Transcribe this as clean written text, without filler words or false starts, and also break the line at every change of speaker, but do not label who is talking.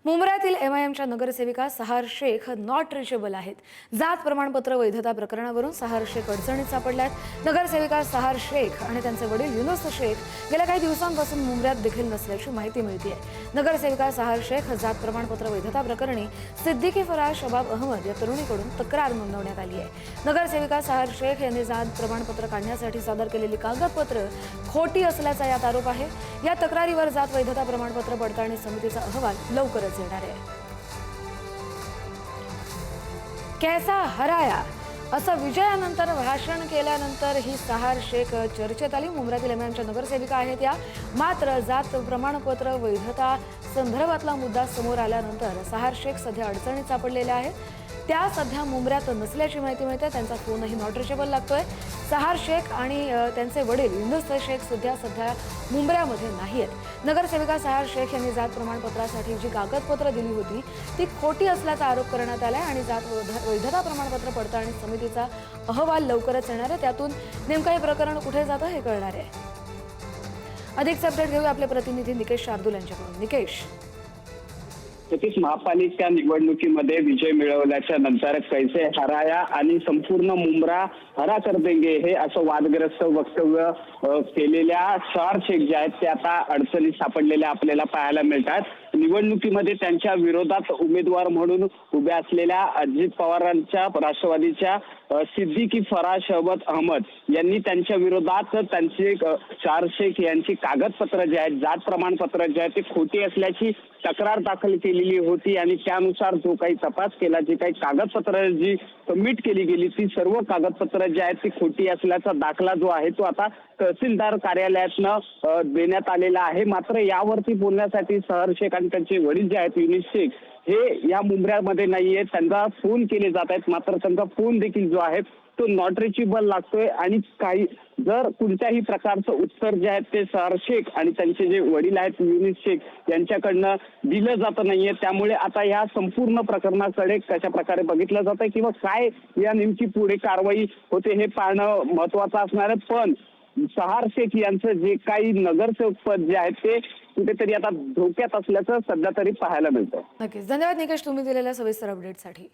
मुंब्र्यातील एमआयएमच्या नगरसेविका सहार Shaikh not reachable आहेत। जात प्रमाणपत्र वैधता प्रकरणावरून सहार शेख अडचणीत सापडल्यात। नगरसेविका सहार शेख आणि त्यांचे वडील युनुस शेख गेल्या काही दिवसांपासून मुंब्र्यात देखील नसल्याची माहिती मिळते आहे। नगरसेविका सहार शेख जात प्रमाणपत्र वैधता प्रकरणी सिद्दीकी फराज शबाब अहमद या तरुणीकडून तक्रार नोंदवण्यात आली आहे। नगरसेविका सहार शेख यांनी जात प्रमाणपत्र काढण्यासाठी सादर केलेली कागदपत्र खोटी असल्याचा यात आरोप आहे। या तक्रारीवर जात वैधता प्रमाणपत्र पडताळणी समितीचा अहवाल लवकरच येणार आहे। कैसा हराया असं विजयानंतर भाषण केल्यानंतर ही सहार शेख चर्चेत आली। मुंब्र्यातील एमआयएमच्या नगरसेविका आहेत या। मात्र जात प्रमाणपत्र वैधता संदर्भातला मुद्दा समोर आल्यानंतर सहार शेख सध्या अडचणीत सापडलेल्या आहेत। त्या सध्या मुंब्र्यात नसल्याची माहिती मिळते। त्यांचा फोनही नॉट रिचेबल लागतोय। सहार शेख आणि त्यांचे वडील युनुस शेख सध्या मुंब्र्यामध्ये नाहीत। नगरसेविका सहार शेख यांनी जात प्रमाणपत्रासाठी जी कागदपत्र दिली होती ती खोटी असल्याचा आरोप करण्यात आलाय आणि जात वैधता प्रमाणपत्र पडताळणी समितीचा अहवाल लवकरच येणार आहे। त्यातून नेमकं हे प्रकरण कुठे जातं हे कळणार आहे। अधिकचे अपडेट घेऊया आपले प्रतिनिधी निकेश शार्दूल यांच्याकडून। निकेश,
सतीश, महापालिका निवडणुकीमध्ये विजय मिळवल्याच्या नंतर कैसे हराया आणि संपूर्ण मुंब्रा हरा कर देंगे हे असं वादग्रस्त वक्तव्य केलेल्या सहार शेख जे आहेत ते आता अडचणीत सापडलेल्या आपल्याला पाहायला मिळतात। निवडणुकीमध्ये त्यांच्या विरोधात उमेदवार म्हणून उभ्या असलेल्या अजित पवारांच्या राष्ट्रवादीच्या सिद्दीकी फराज शबाब अहमद यांनी त्यांच्या विरोधात त्यांचे सहार शेख यांची कागदपत्र जे आहेत, जात प्रमाणपत्र जे आहेत ते खोटी असल्याची तक्रार दाखल केलेली होती आणि त्यानुसार जो काही तपास केला, जी काही कागदपत्र जी सबमिट केली गेली ती सर्व कागदपत्र जे आहेत ती खोटी असल्याचा दाखला जो आहे तो आता तहसीलदार कार्यालयातनं देण्यात आलेला आहे। मात्र यावरती बोलण्यासाठी सहार शेख आणि त्यांचे वडील जे आहेत युनुस शेख हे या मुंब्र्यामध्ये नाहीये। त्यांना फोन केले जात आहेत, मात्र त्यांचा फोन देखील जो आहे तो नॉट रिचेबल लागतोय आणि काही जर कोणत्याही प्रकारचं उत्तर जे आहे ते सहार शेख आणि त्यांचे जे वडील आहेत युनुस शेख यांच्याकडनं दिलं जात नाहीये। त्यामुळे आता या संपूर्ण प्रकरणाकडे कशा प्रकारे बघितलं जात आहे किंवा काय या नेमकी पुढे कारवाई होते हे पाहणं महत्वाचं असणार आहे। पण सहार शेख यांचं जे काही नगरसेवक पद जे आहे ते कुठेतरी आता धोक्यात असल्याचं सध्या तरी पाहायला मिळतं।
नक्कीच धन्यवाद निकेश, तुम्ही दिलेल्या सविस्तर अपडेटसाठी।